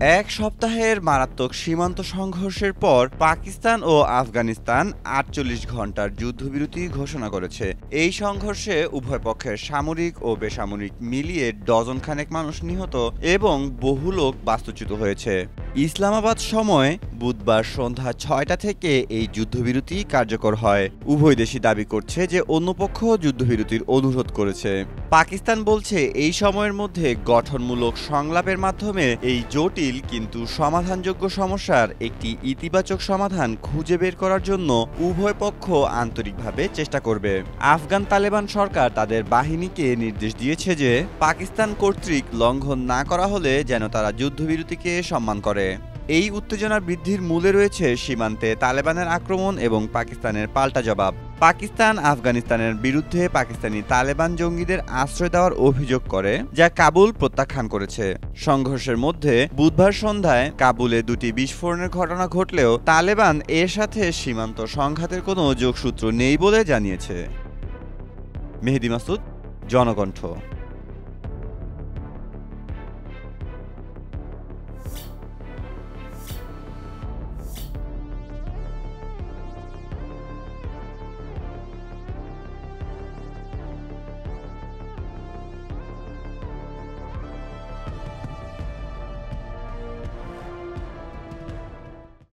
এক সপ্তাহের মারাত্মক সীমান্ত সংঘর্ষের পর পাকিস্তান ও আফগানিস্তান ৪৮ ঘণ্টার যুদ্ধবিরতি ঘোষণা করেছে। এই সংঘর্ষে উভয় পক্ষের সামরিক ও বেসামরিক মিলিয়ে ডজন খানেক মানুষ নিহত এবং বহু লোক বাস্তুচ্যুত হয়েছে। ইসলামাবাদ সময় বুধবার সন্ধ্যা ৬টা থেকে এই যুদ্ধবিরতি কার্যকর হয়। উভয় দেশই দাবি করছে যে অন্য পক্ষ যুদ্ধবিরতির অনুরোধ করেছে। পাকিস্তান বলছে এই সময়ের মধ্যে গঠনমূলক সংলাপের মাধ্যমে এই জটিল কিন্তু সমাধানযোগ্য সমস্যার একটি ইতিবাচক সমাধান খুঁজে বের করার জন্য উভয় পক্ষ আন্তরিকভাবে চেষ্টা করবে। আফগান তালেবান সরকার তাদের বাহিনীকে নির্দেশ দিয়েছে যে পাকিস্তান কর্তৃক লঙ্ঘন না করা হলে যেন তারা যুদ্ধবিরতিকে সম্মান করে। এই উত্তেজনা বৃদ্ধির মূলে রয়েছে সীমান্তে তালেবানের আক্রমণ এবং পাকিস্তানের পাল্টা জবাব। পাকিস্তান আফগানিস্তানের বিরুদ্ধে পাকিস্তানি তালেবান জঙ্গিদের আশ্রয় দেওয়ার অভিযোগ করে, যা কাবুল প্রত্যাখ্যান করেছে। সংঘর্ষের মধ্যে বুধবার সন্ধ্যায় কাবুলে দুটি বিস্ফোরণের ঘটনা ঘটলেও তালেবান এর সাথে সীমান্ত সংঘাতের কোনো যোগসূত্র নেই বলে জানিয়েছে। মেহেদী মাসুদ, জনকণ্ঠ।